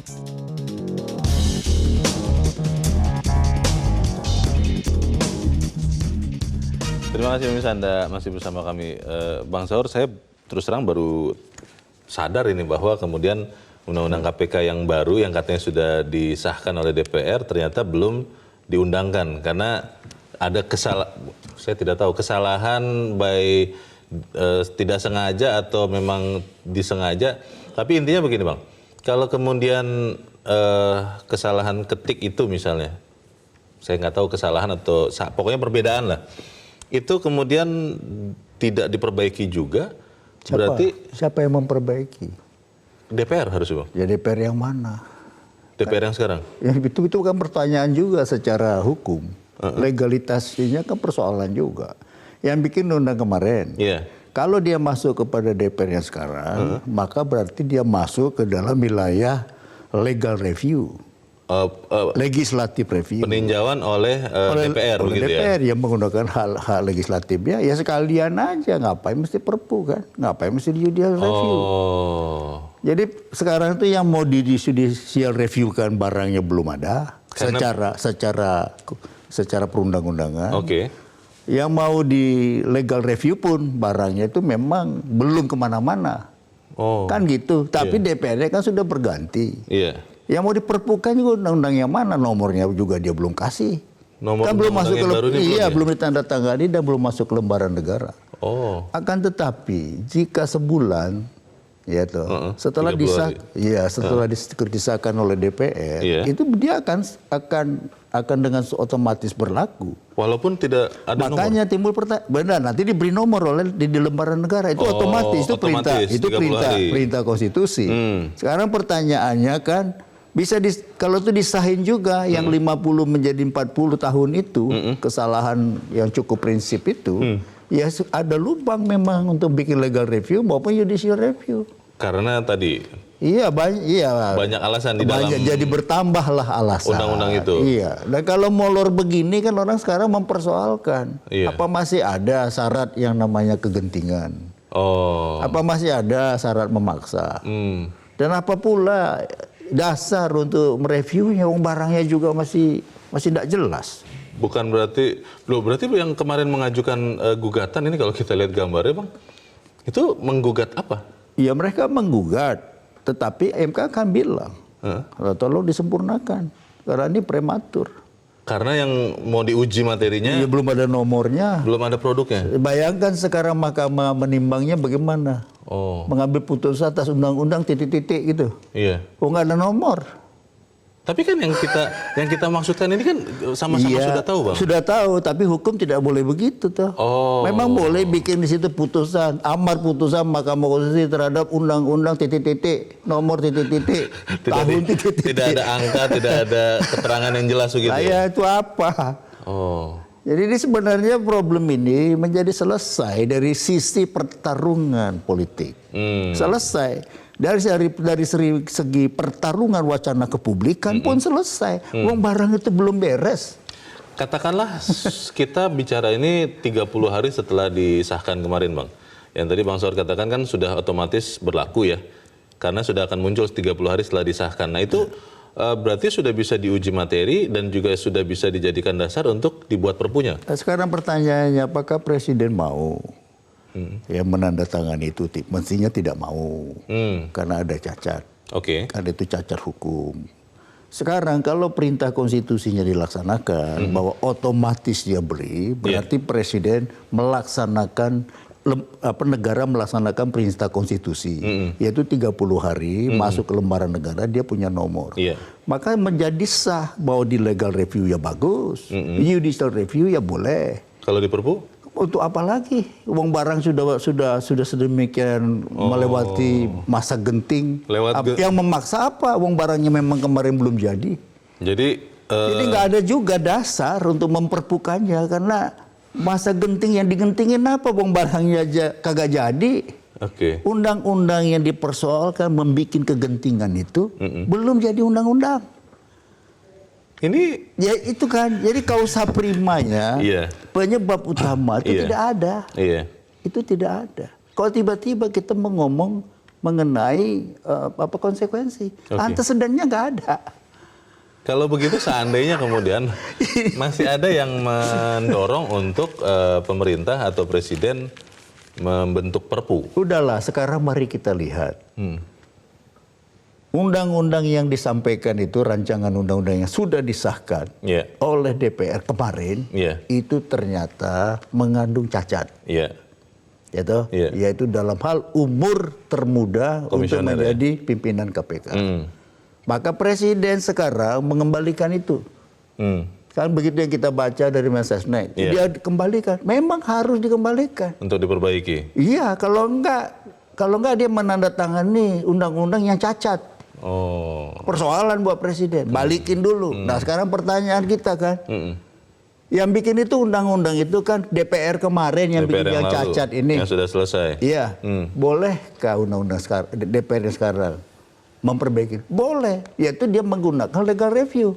Terima kasih pemirsa, Anda masih bersama kami. Bang Saur, saya terus terang baru sadar ini bahwa kemudian Undang-Undang KPK yang baru yang katanya sudah disahkan oleh DPR ternyata belum diundangkan karena ada saya tidak tahu kesalahan tidak sengaja atau memang disengaja. Tapi intinya begini Bang, kalau kemudian kesalahan ketik itu misalnya, saya nggak tahu kesalahan atau pokoknya perbedaan lah, itu kemudian tidak diperbaiki juga, berarti siapa yang memperbaiki? DPR harus Bang? Ya DPR yang mana? DPR yang sekarang? Ya, itu kan pertanyaan juga secara hukum. Legalitasnya kan persoalan juga. Yang bikin undang kemarin. Kalau dia masuk kepada DPR yang sekarang, maka berarti dia masuk ke dalam wilayah legal review. Legislative review. Peninjauan oleh DPR oleh begitu DPR ya? yang menggunakan hak legislatifnya, ya sekalian aja, ngapain mesti perpu kan? Ngapain mesti judicial review? Jadi sekarang itu yang mau di judicial review kan barangnya belum ada. Secara perundang-undangan. Yang mau di legal review pun barangnya itu memang belum kemana-mana. Kan gitu. Tapi DPR-nya kan sudah berganti. Yang mau diperpukan juga undang-undang yang mana, nomornya juga dia belum kasih. Kan belum masuk ke belum ditandatangani dan belum masuk ke lembaran negara. Akan tetapi jika sebulan setelah disahkan oleh DPR, itu dia akan dengan otomatis berlaku. Walaupun tidak ada makanya nomor. Timbul pertanyaan, benar nanti diberi nomor oleh di lembaran negara itu otomatis, itu perintah konstitusi. Sekarang pertanyaannya kan bisa kalau itu disahin juga yang 50 menjadi 40 tahun itu kesalahan yang cukup prinsip itu ya ada lubang memang untuk bikin legal review maupun judicial review. Karena tadi banyak alasan di dalam. Jadi bertambahlah alasan. Undang-undang itu. Iya. Dan kalau molor begini kan orang sekarang mempersoalkan apa masih ada syarat yang namanya kegentingan. Apa masih ada syarat memaksa. Dan apa pula dasar untuk mereviewnya, barangnya juga masih tidak jelas. Bukan berarti yang kemarin mengajukan gugatan ini kalau kita lihat gambarnya Bang, itu menggugat apa? Ya mereka menggugat, tetapi MK kan bilang, tolong disempurnakan, karena ini prematur. Karena yang mau diuji materinya ya, belum ada nomornya, belum ada produknya. Bayangkan sekarang mahkamah menimbangnya bagaimana? Mengambil putusan atas undang-undang titik-titik gitu. Nggak ada nomor. Tapi kan yang kita maksudkan ini kan sama-sama sudah tahu Bang. Sudah tahu, tapi hukum tidak boleh begitu toh. Memang boleh bikin di situ putusan, amar putusan Mahkamah Konstitusi terhadap undang-undang titik-titik, nomor titik-titik, tahun titik-titik. Tidak ada angka, tidak ada keterangan yang jelas begitu. Itu apa? Jadi ini sebenarnya problem ini menjadi selesai dari sisi pertarungan politik. Selesai. Dari segi pertarungan wacana kepublikan pun selesai. Barang itu belum beres. Katakanlah kita bicara ini 30 hari setelah disahkan kemarin Bang. Yang tadi Bang Saur katakan kan sudah otomatis berlaku ya. Karena sudah akan muncul 30 hari setelah disahkan. Nah itu berarti sudah bisa diuji materi dan juga sudah bisa dijadikan dasar untuk dibuat perpunya. Sekarang pertanyaannya apakah Presiden mau? Yang menandatangani itu mestinya tidak mau karena ada cacat, karena itu cacat hukum. Sekarang kalau perintah konstitusinya dilaksanakan bahwa otomatis dia beri, berarti Presiden melaksanakan negara melaksanakan perintah konstitusi, yaitu 30 hari masuk ke lembaran negara dia punya nomor. Maka menjadi sah bahwa di legal review ya bagus, judicial review ya boleh. Kalau di perpu? Untuk apa lagi? Barang sudah sedemikian melewati masa genting. Yang memaksa apa? Barangnya memang kemarin belum jadi. Jadi nggak ada juga dasar untuk memperpukannya karena masa genting yang digentingin apa? Barangnya aja kagak jadi. Undang-undang yang dipersoalkan membuat kegentingan itu belum jadi undang-undang. Ini ya itu kan, jadi kausa primanya, penyebab utama itu tidak ada. Itu tidak ada. Kalau tiba-tiba kita ngomong mengenai konsekuensi. Antecedennya nggak ada. Kalau begitu seandainya kemudian masih ada yang mendorong untuk pemerintah atau presiden membentuk perpu. Udahlah, sekarang mari kita lihat. Undang-undang yang disampaikan itu, rancangan undang-undang yang sudah disahkan oleh DPR kemarin, itu ternyata mengandung cacat. Yaitu dalam hal umur termuda untuk menjadi pimpinan KPK. Maka presiden sekarang mengembalikan itu. Kan begitu yang kita baca dari Mensesnek, dia kembalikan. Memang harus dikembalikan. Untuk diperbaiki. Iya, kalau enggak dia menandatangani undang-undang yang cacat. Persoalan buat presiden. Balikin dulu. Nah, sekarang pertanyaan kita kan, yang bikin itu undang-undang itu kan DPR kemarin yang bikin yang cacat ini. Yang sudah selesai. Iya. Bolehkah undang-undang sekarang DPR yang sekarang memperbaiki? Boleh. Yaitu dia menggunakan legal review.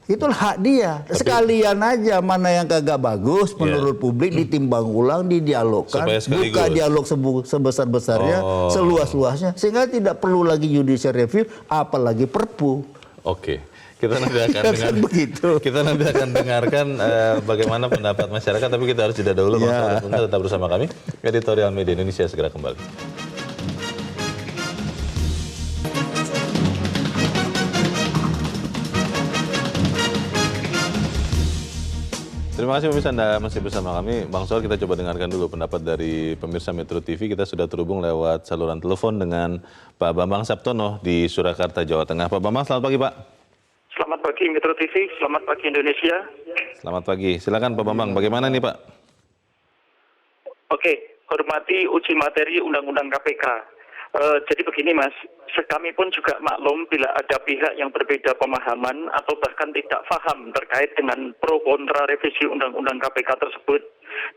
Itulah hak dia. Sekalian aja mana yang kagak bagus menurut publik ditimbang ulang, didialogkan, buka dialog sebesar-besarnya, seluas-luasnya, sehingga tidak perlu lagi judicial review, apalagi perpu. Oke. Kita nanti akan dengarkan bagaimana pendapat masyarakat, tapi kita harus jeda dahulu. Tetap bersama kami. Editorial Media Indonesia segera kembali. Terima kasih pemirsa, Anda masih bersama kami. Bang Saur, kita coba dengarkan dulu pendapat dari pemirsa Metro TV. Kita sudah terhubung lewat saluran telepon dengan Pak Bambang Saptono di Surakarta, Jawa Tengah. Pak Bambang, selamat pagi Pak. Selamat pagi Metro TV, selamat pagi Indonesia. Selamat pagi, silakan Pak Bambang, bagaimana nih Pak? Oke, hormati uji materi Undang-Undang KPK. Jadi begini Mas, kami pun juga maklum bila ada pihak yang berbeda pemahaman atau bahkan tidak paham terkait dengan pro kontra revisi Undang-Undang KPK tersebut.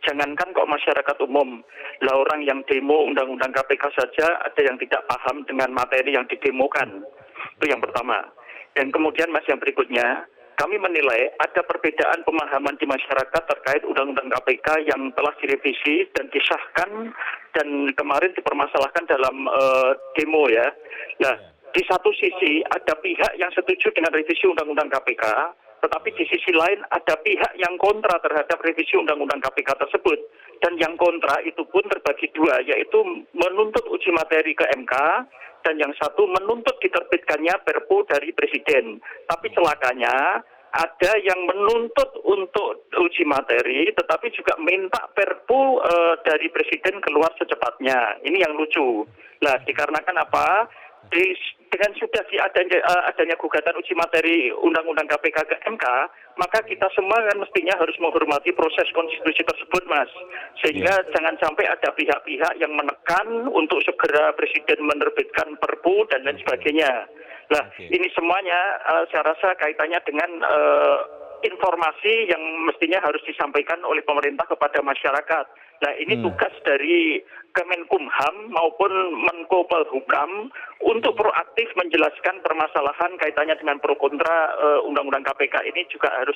Jangankan kok masyarakat umum, lah orang yang demo Undang-Undang KPK saja ada yang tidak paham dengan materi yang didemokan. Itu yang pertama. Dan kemudian Mas, yang berikutnya, kami menilai ada perbedaan pemahaman di masyarakat terkait Undang-Undang KPK yang telah direvisi dan disahkan dan kemarin dipermasalahkan dalam demo ya. Nah, di satu sisi ada pihak yang setuju dengan revisi Undang-Undang KPK, tetapi di sisi lain ada pihak yang kontra terhadap revisi Undang-Undang KPK tersebut. Dan yang kontra itu pun terbagi dua, yaitu menuntut uji materi ke MK, dan yang satu menuntut diterbitkannya Perpu dari Presiden. Tapi celakanya ada yang menuntut untuk uji materi, tetapi juga minta Perpu dari Presiden keluar secepatnya. Ini yang lucu. Nah, dikarenakan apa? Dengan sudah adanya gugatan uji materi Undang-Undang KPK ke MK, maka kita semua kan mestinya harus menghormati proses konstitusi tersebut, Mas. Sehingga jangan sampai ada pihak-pihak yang menekan untuk segera Presiden menerbitkan Perpu dan lain sebagainya. Nah, ini semuanya saya rasa kaitannya dengan informasi yang mestinya harus disampaikan oleh pemerintah kepada masyarakat. Nah, ini tugas dari Kemenkumham maupun Menko Polhukam untuk proaktif menjelaskan permasalahan kaitannya dengan pro kontra Undang-Undang KPK ini juga harus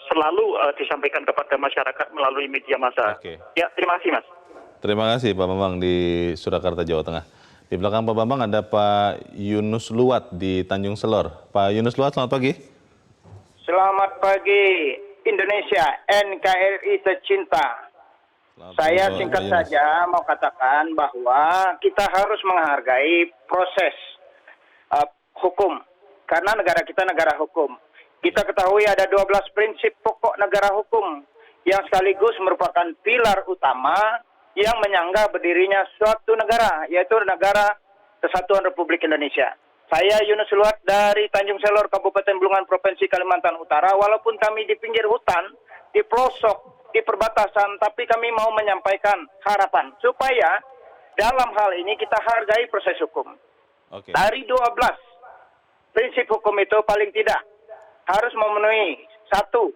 selalu disampaikan kepada masyarakat melalui media massa. Ya, terima kasih Mas. Terima kasih Pak Bambang di Surakarta, Jawa Tengah. Di belakang Pak Bambang ada Pak Yunus Luwat di Tanjung Selor. Pak Yunus Luwat, selamat pagi. Selamat pagi Indonesia, NKRI tercinta. Saya singkat saja mau katakan bahwa kita harus menghargai proses hukum. Karena negara kita negara hukum. Kita ketahui ada 12 prinsip pokok negara hukum yang sekaligus merupakan pilar utama yang menyangga berdirinya suatu negara, yaitu Negara Kesatuan Republik Indonesia. Saya Yunus Luwat dari Tanjung Selor, Kabupaten Bulungan, Provinsi Kalimantan Utara. Walaupun kami di pinggir hutan, di pelosok, di perbatasan, tapi kami mau menyampaikan harapan supaya dalam hal ini kita hargai proses hukum. Dari 12 prinsip hukum itu paling tidak harus memenuhi satu,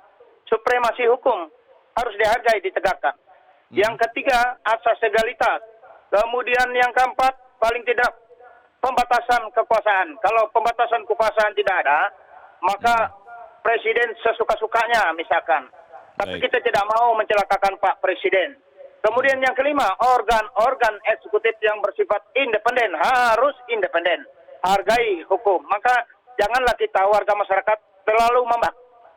supremasi hukum harus dihargai, ditegakkan. Yang ketiga, asas legalitas. Kemudian yang keempat, paling tidak pembatasan kekuasaan. Kalau pembatasan kekuasaan tidak ada, maka presiden sesuka-sukanya misalkan. Tapi kita tidak mau mencelakakan Pak Presiden. Kemudian yang kelima, organ-organ eksekutif yang bersifat independen harus independen, hargai hukum. Maka janganlah kita warga masyarakat terlalu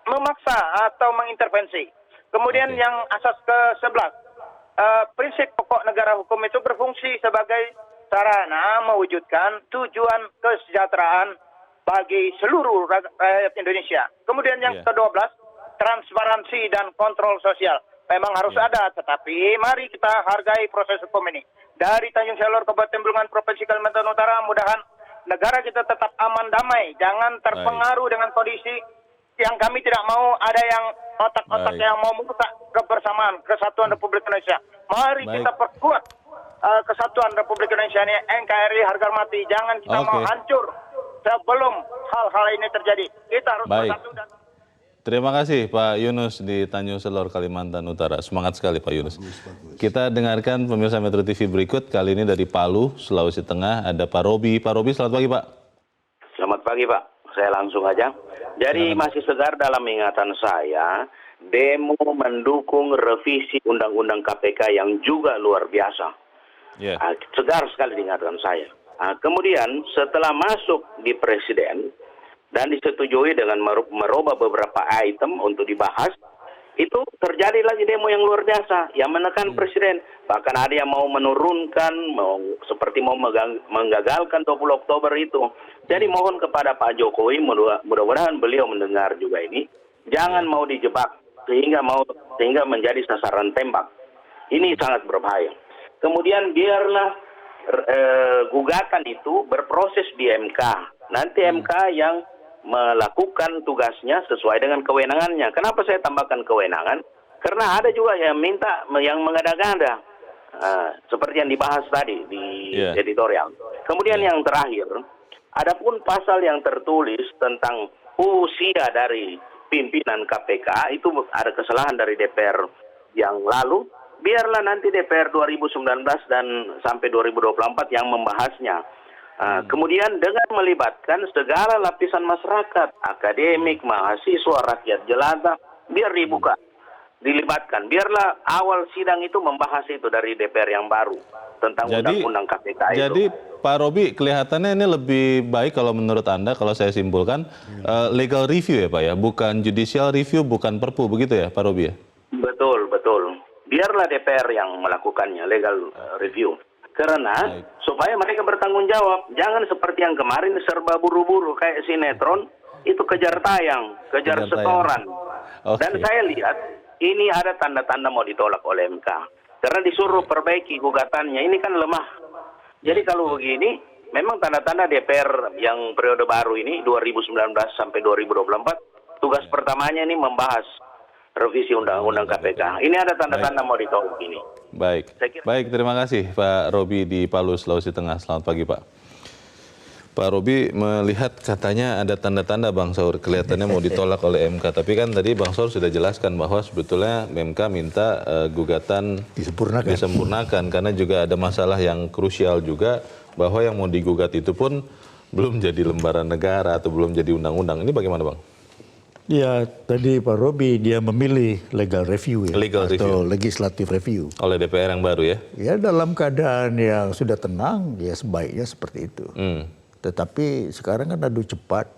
memaksa atau mengintervensi. Kemudian yang asas ke-11, prinsip pokok negara hukum itu berfungsi sebagai sarana mewujudkan tujuan kesejahteraan bagi seluruh rakyat Indonesia. Kemudian yang ke-12, transparansi dan kontrol sosial. Memang harus ada, tetapi mari kita hargai proses hukum ini. Dari Tanjung Selor, Kabupaten Bulungan, Provinsi Kalimantan Utara, mudahan negara kita tetap aman damai. Jangan terpengaruh dengan kondisi yang kami tidak mau ada yang otak-otak yang mau merusak kebersamaan, kesatuan Republik Indonesia. Mari kita perkuat kesatuan Republik Indonesia ini, NKRI harga mati. Jangan kita mau hancur sebelum hal-hal ini terjadi. Kita harus bersatu dan... Terima kasih Pak Yunus di Tanjung Selor, Kalimantan Utara. Semangat sekali Pak Yunus. Kita dengarkan pemirsa Metro TV berikut. Kali ini dari Palu, Sulawesi Tengah, ada Pak Robi. Pak Robi, selamat pagi Pak. Selamat pagi Pak. Saya langsung aja. Jadi masih segar dalam ingatan saya, demo mendukung revisi Undang-Undang KPK yang juga luar biasa. Segar sekali di ingatan saya. Kemudian setelah masuk di Presiden, dan disetujui dengan merubah beberapa item untuk dibahas, itu terjadi lagi demo yang luar biasa yang menekan Presiden. Bahkan ada yang mau menurunkan, seperti mau menggagalkan 20 Oktober itu. Jadi mohon kepada Pak Jokowi, mudah-mudahan beliau mendengar juga ini, jangan mau dijebak sehingga menjadi sasaran tembak. Ini sangat berbahaya. Kemudian biarlah gugatan itu berproses di MK. Nanti MK yang melakukan tugasnya sesuai dengan kewenangannya. Kenapa saya tambahkan kewenangan? Karena ada juga yang minta yang mengada-ngada, seperti yang dibahas tadi di editorial. Kemudian yang terakhir, adapun pasal yang tertulis tentang usia dari pimpinan KPK itu ada kesalahan dari DPR yang lalu. Biarlah nanti DPR 2019 dan sampai 2024 yang membahasnya. Kemudian dengan melibatkan segala lapisan masyarakat, akademik, mahasiswa, rakyat jelata, biar dibuka, dilibatkan. Biarlah awal sidang itu membahas itu dari DPR yang baru tentang Undang-Undang KPK itu. Jadi Pak Robi, kelihatannya ini lebih baik kalau menurut Anda, kalau saya simpulkan, legal review ya Pak ya, bukan judicial review, bukan perpu, begitu ya Pak Robi ya? Betul, betul. Biarlah DPR yang melakukannya, legal review. Karena supaya mereka bertanggung jawab, jangan seperti yang kemarin serba buru-buru kayak sinetron, itu kejar tayang, kejar setoran. Dan saya lihat ini ada tanda-tanda mau ditolak oleh MK. Karena disuruh perbaiki gugatannya, ini kan lemah. Jadi kalau begini, memang tanda-tanda DPR yang periode baru ini, 2019 sampai 2024, tugas pertamanya ini membahas revisi Undang-Undang KPK. Ini ada tanda-tanda mau ditolak ini. Baik, terima kasih Pak Robi di Palu, Sulawesi Tengah. Selamat pagi Pak. Pak Robi melihat katanya ada tanda-tanda Bang Saur, kelihatannya mau ditolak oleh MK. Tapi kan tadi Bang Saur sudah jelaskan bahwa sebetulnya MK minta gugatan disempurnakan. Karena juga ada masalah yang krusial juga, bahwa yang mau digugat itu pun belum jadi lembaran negara atau belum jadi undang-undang. Ini bagaimana Bang? Ya, tadi Pak Robi dia memilih legal review ya, atau legislative review. Oleh DPR yang baru ya? Ya, dalam keadaan yang sudah tenang, ya sebaiknya seperti itu. Tetapi sekarang kan adu cepat.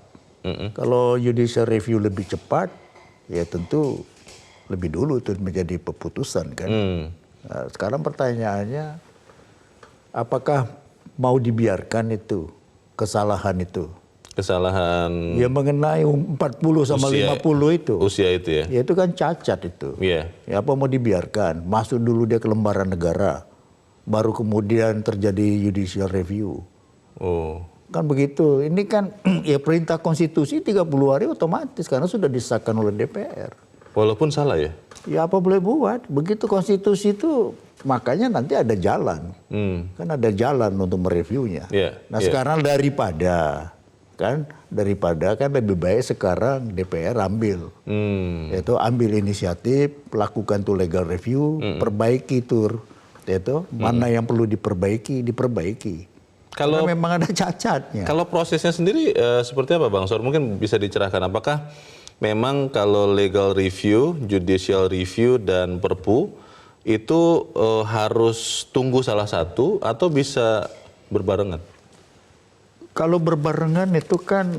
Kalau judicial review lebih cepat, ya tentu lebih dulu itu menjadi keputusan kan. Nah, sekarang pertanyaannya, apakah mau dibiarkan itu, kesalahan itu? Kesalahan ya mengenai 40 sama usia, 50 itu. Usia itu ya? Ya itu kan cacat itu. Ya apa mau dibiarkan? Masuk dulu dia ke lembaran negara. Baru kemudian terjadi judicial review. Kan begitu. Ini kan ya perintah konstitusi 30 hari otomatis karena sudah disahkan oleh DPR. Walaupun salah ya? Ya apa boleh buat. Begitu konstitusi itu makanya nanti ada jalan. Kan ada jalan untuk mereviewnya. Nah sekarang daripada kan lebih baik sekarang DPR ambil yaitu ambil inisiatif, lakukan tuh legal review, perbaiki tur yaitu mana yang perlu diperbaiki. Kalau memang ada cacatnya. Kalau prosesnya sendiri seperti apa Bang Saur? Mungkin bisa dicerahkan, apakah memang kalau legal review, judicial review dan perpu itu harus tunggu salah satu atau bisa berbarengan? Kalau berbarengan itu kan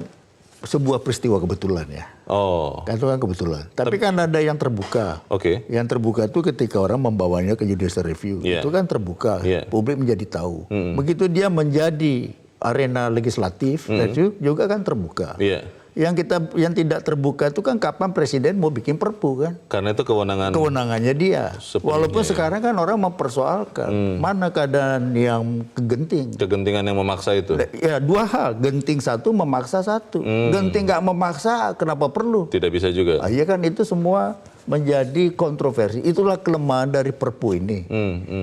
sebuah peristiwa kebetulan ya. Oh. Kan itu kan kebetulan. Tapi kan ada yang terbuka. Oke. Yang terbuka itu ketika orang membawanya ke judicial review. Yeah. Itu kan terbuka. Yeah. Publik menjadi tahu. Begitu dia menjadi arena legislatif, itu juga kan terbuka. Iya. Yang tidak terbuka itu kan kapan presiden mau bikin perpu kan? Karena itu Kewenangannya dia. Sepenuhnya, Walaupun ya. sekarang kan orang mempersoalkan mana keadaan yang kegenting. kegentingan yang memaksa itu. Ya dua hal, genting satu, memaksa satu. Genting nggak memaksa, kenapa perlu? Tidak bisa juga. Iya kan itu semua menjadi kontroversi. Itulah kelemahan dari Perpu ini.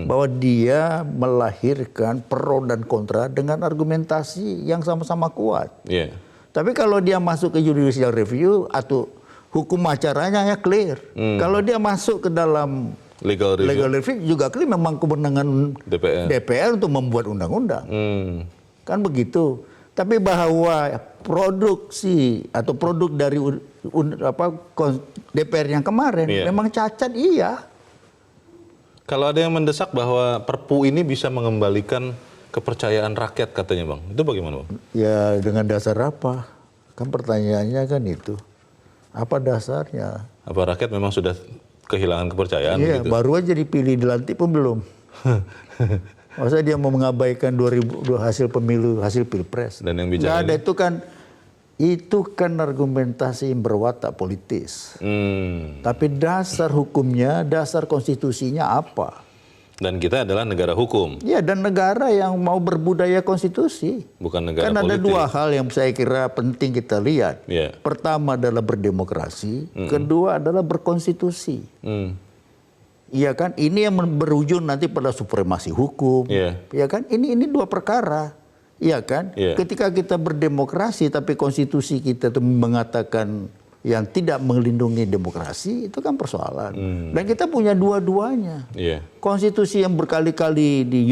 Bahwa dia melahirkan pro dan kontra dengan argumentasi yang sama-sama kuat. Iya. Tapi kalau dia masuk ke judicial review atau hukum acaranya ya clear. Kalau dia masuk ke dalam Legal review. juga clear, memang kewenangan DPR untuk membuat undang-undang. Kan begitu. Tapi bahwa produksi atau produk dari DPR yang kemarin memang cacat, iya. Kalau ada yang mendesak bahwa Perpu ini bisa mengembalikan kepercayaan rakyat katanya Bang, itu bagaimana Bang? Ya dengan dasar apa? Kan pertanyaannya kan itu. Apa dasarnya? Apa rakyat memang sudah kehilangan kepercayaan? Iya, gitu? baru aja dipilih, dilantik pun belum. Masa dia mau mengabaikan 2002 hasil pemilu, hasil pilpres? Dan yang nggak bicara ada, itu kan argumentasi yang berwatak politis. Tapi dasar hukumnya, dasar konstitusinya apa? Dan kita adalah negara hukum. Ya, dan negara yang mau berbudaya konstitusi. Bukan negara kan ada politik. dua hal yang saya kira penting kita lihat. Yeah. Pertama adalah berdemokrasi, kedua adalah berkonstitusi. Iya kan, ini yang berujung nanti pada supremasi hukum. Iya kan, ini dua perkara. Iya kan, ketika kita berdemokrasi tapi konstitusi kita itu mengatakan yang tidak melindungi demokrasi, itu kan persoalan. Dan kita punya dua-duanya. Konstitusi yang berkali-kali di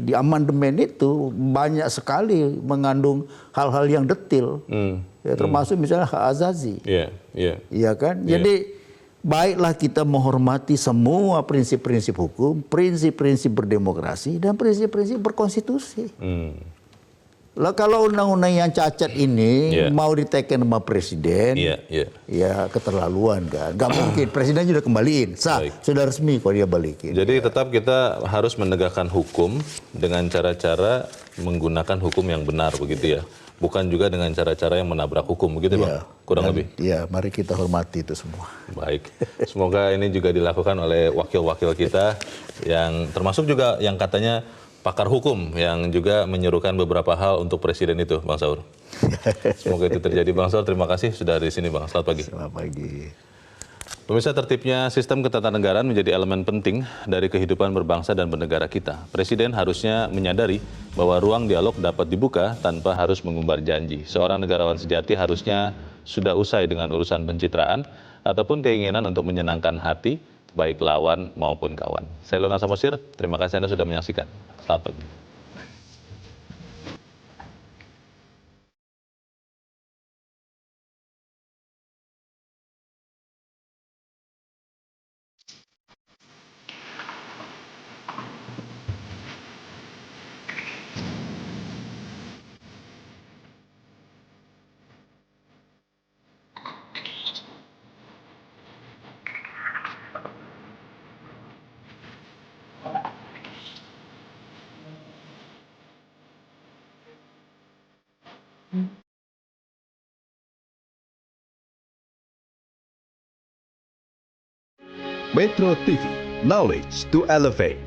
di amandemen itu banyak sekali mengandung hal-hal yang detil, ya, termasuk misalnya hak azazi. Iya kan. Jadi baiklah kita menghormati semua prinsip-prinsip hukum, prinsip-prinsip berdemokrasi, dan prinsip-prinsip berkonstitusi. Lah kalau undang-undang yang cacat ini mau diteken sama presiden, ya keterlaluan kan. Gak mungkin, presiden sudah kembaliin, sudah resmi kok dia balikin. Jadi tetap kita harus menegakkan hukum dengan cara-cara menggunakan hukum yang benar begitu ya. Bukan juga dengan cara-cara yang menabrak hukum begitu Bang, kurang lebih. Iya, mari kita hormati itu semua. Baik, semoga ini juga dilakukan oleh wakil-wakil kita yang termasuk juga yang katanya pakar hukum yang juga menyerukan beberapa hal untuk presiden itu, Bang Saur. Semoga itu terjadi, Bang Saur. Terima kasih sudah di sini, Bang. Selamat pagi. Selamat pagi. Pemirsa, tertibnya sistem ketatanegaraan menjadi elemen penting dari kehidupan berbangsa dan bernegara kita. Presiden harusnya menyadari bahwa ruang dialog dapat dibuka tanpa harus mengumbar janji. Seorang negarawan sejati harusnya sudah usai dengan urusan pencitraan ataupun keinginan untuk menyenangkan hati, baik lawan maupun kawan. Saya Lona Samosir, terima kasih Anda sudah menyaksikan. Selamat pagi. Metro TV, knowledge to elevate.